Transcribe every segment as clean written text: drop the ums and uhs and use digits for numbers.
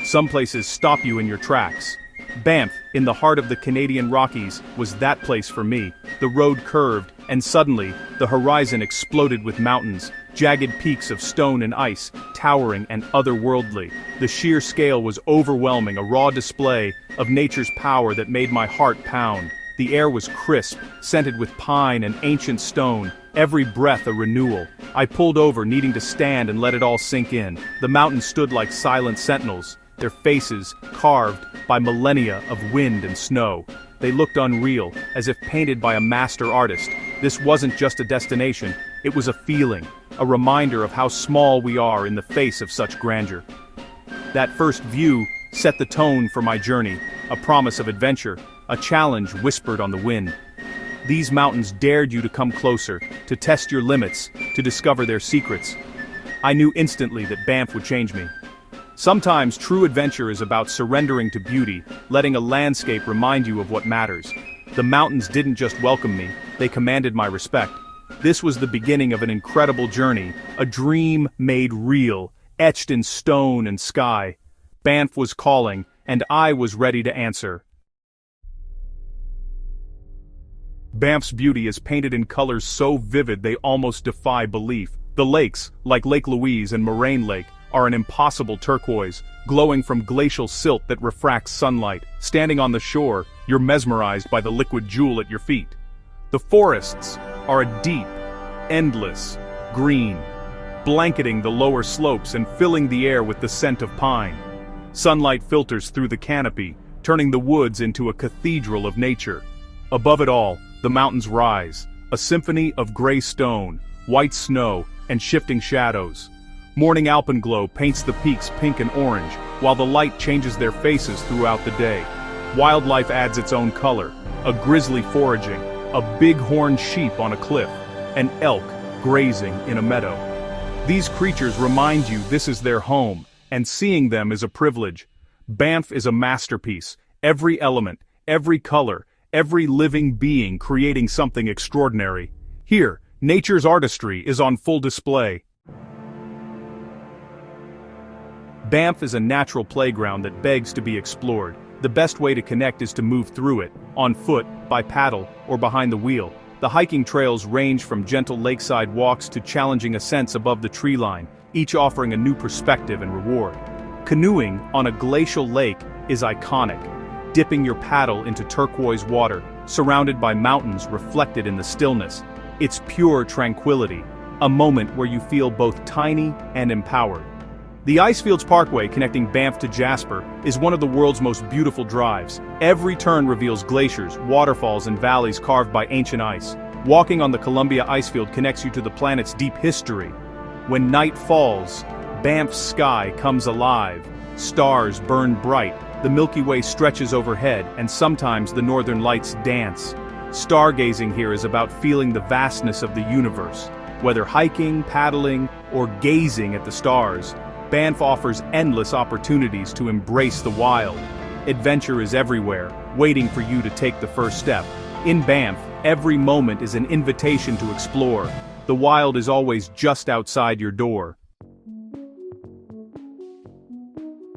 Some places stop you in your tracks. Banff, in the heart of the Canadian Rockies, was that place for me. The road curved, and suddenly, the horizon exploded with mountains, jagged peaks of stone and ice, towering and otherworldly. The sheer scale was overwhelming, a raw display of nature's power that made my heart pound. The air was crisp, scented with pine and ancient stone, every breath a renewal. I pulled over, needing to stand and let it all sink in. The mountains stood like silent sentinels, their faces carved by millennia of wind and snow. They looked unreal, as if painted by a master artist. This wasn't just a destination, it was a feeling, a reminder of how small we are in the face of such grandeur. That first view set the tone for my journey, a promise of adventure, a challenge whispered on the wind. These mountains dared you to come closer, to test your limits, to discover their secrets. I knew instantly that Banff would change me. Sometimes true adventure is about surrendering to beauty, letting a landscape remind you of what matters. The mountains didn't just welcome me, they commanded my respect. This was the beginning of an incredible journey, a dream made real, etched in stone and sky. Banff was calling, and I was ready to answer. Banff's beauty is painted in colors so vivid they almost defy belief. The lakes, like Lake Louise and Moraine Lake, are an impossible turquoise, glowing from glacial silt that refracts sunlight. Standing on the shore, you're mesmerized by the liquid jewel at your feet. The forests are a deep, endless green, blanketing the lower slopes and filling the air with the scent of pine. Sunlight filters through the canopy, turning the woods into a cathedral of nature. Above it all, the mountains rise, a symphony of gray stone, white snow, and shifting shadows. Morning alpenglow paints the peaks pink and orange, while the light changes their faces throughout the day. Wildlife adds its own color, a grizzly foraging, a bighorn sheep on a cliff, an elk grazing in a meadow. These creatures remind you this is their home, and seeing them is a privilege. Banff is a masterpiece, every element, every color, every living being creating something extraordinary. Here, nature's artistry is on full display. Banff is a natural playground that begs to be explored. The best way to connect is to move through it, on foot, by paddle, or behind the wheel. The hiking trails range from gentle lakeside walks to challenging ascents above the tree line, each offering a new perspective and reward. Canoeing on a glacial lake is iconic, dipping your paddle into turquoise water, surrounded by mountains reflected in the stillness. It's pure tranquility, a moment where you feel both tiny and empowered. The Icefields Parkway connecting Banff to Jasper is one of the world's most beautiful drives. Every turn reveals glaciers, waterfalls, and valleys carved by ancient ice. Walking on the Columbia Icefield connects you to the planet's deep history. When night falls, Banff's sky comes alive. Stars burn bright, the Milky Way stretches overhead, and sometimes the northern lights dance. Stargazing here is about feeling the vastness of the universe. Whether hiking, paddling, or gazing at the stars, Banff offers endless opportunities to embrace the wild. Adventure is everywhere, waiting for you to take the first step. In Banff, every moment is an invitation to explore. The wild is always just outside your door.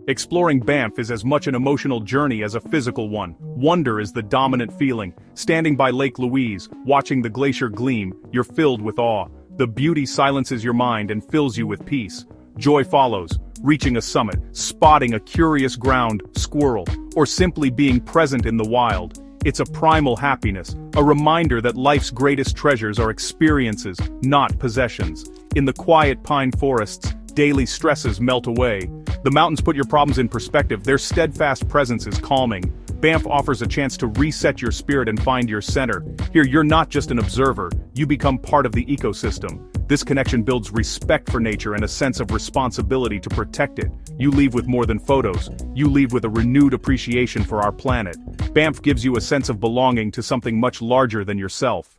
Exploring Banff is as much an emotional journey as a physical one. Wonder is the dominant feeling. Standing by Lake Louise, watching the glacier gleam, you're filled with awe. The beauty silences your mind and fills you with peace. Joy follows, reaching a summit, spotting a curious ground squirrel, or simply being present in the wild. It's a primal happiness, a reminder that life's greatest treasures are experiences, not possessions. In the quiet pine forests, daily stresses melt away. The mountains put your problems in perspective, their steadfast presence is calming. Banff offers a chance to reset your spirit and find your center. Here, you're not just an observer, you become part of the ecosystem. This connection builds respect for nature and a sense of responsibility to protect it. You leave with more than photos. You leave with a renewed appreciation for our planet. Banff gives you a sense of belonging to something much larger than yourself.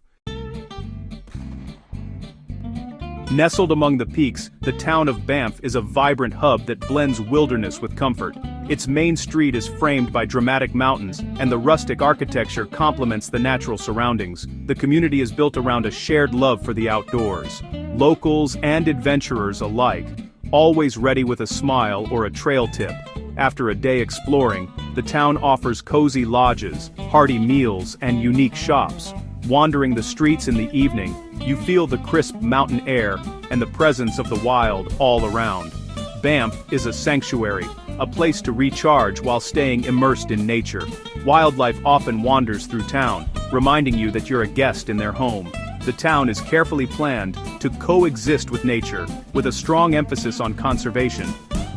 Nestled among the peaks, the town of Banff is a vibrant hub that blends wilderness with comfort. Its main street is framed by dramatic mountains, and the rustic architecture complements the natural surroundings. The community is built around a shared love for the outdoors. Locals and adventurers alike, always ready with a smile or a trail tip. After a day exploring, the town offers cozy lodges, hearty meals, and unique shops. Wandering the streets in the evening, you feel the crisp mountain air and the presence of the wild all around. Banff is a sanctuary, a place to recharge while staying immersed in nature. Wildlife often wanders through town, reminding you that you're a guest in their home. The town is carefully planned to coexist with nature, with a strong emphasis on conservation.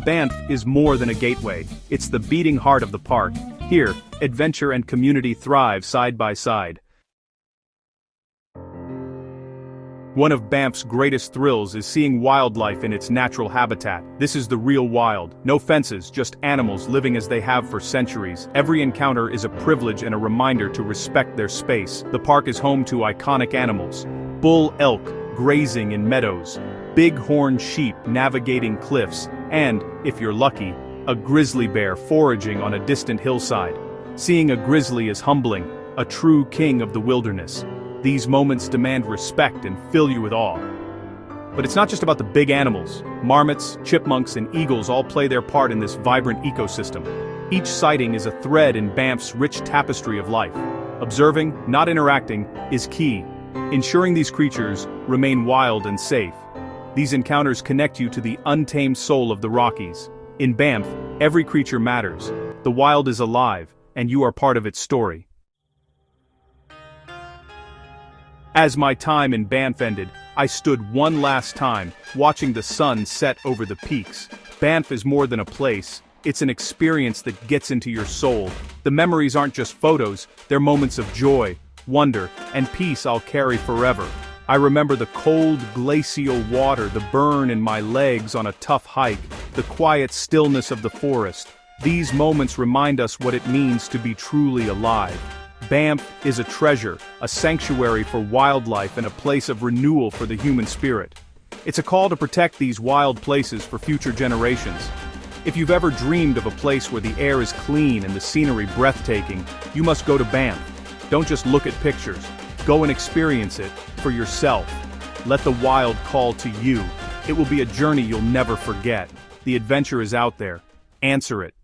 Banff is more than a gateway, it's the beating heart of the park. Here, adventure and community thrive side by side. One of Banff's greatest thrills is seeing wildlife in its natural habitat. This is the real wild. No fences, just animals living as they have for centuries. Every encounter is a privilege and a reminder to respect their space. The park is home to iconic animals. Bull elk grazing in meadows, bighorn sheep navigating cliffs, and, if you're lucky, a grizzly bear foraging on a distant hillside. Seeing a grizzly is humbling, a true king of the wilderness. These moments demand respect and fill you with awe. But it's not just about the big animals. Marmots, chipmunks, and eagles all play their part in this vibrant ecosystem. Each sighting is a thread in Banff's rich tapestry of life. Observing, not interacting, is key, ensuring these creatures remain wild and safe. These encounters connect you to the untamed soul of the Rockies. In Banff, every creature matters. The wild is alive, and you are part of its story. As my time in Banff ended, I stood one last time, watching the sun set over the peaks. Banff is more than a place, it's an experience that gets into your soul. The memories aren't just photos, they're moments of joy, wonder, and peace I'll carry forever. I remember the cold, glacial water, the burn in my legs on a tough hike, the quiet stillness of the forest. These moments remind us what it means to be truly alive. Banff is a treasure, a sanctuary for wildlife and a place of renewal for the human spirit. It's a call to protect these wild places for future generations. If you've ever dreamed of a place where the air is clean and the scenery breathtaking, you must go to Banff. Don't just look at pictures. Go and experience it for yourself. Let the wild call to you. It will be a journey you'll never forget. The adventure is out there. Answer it.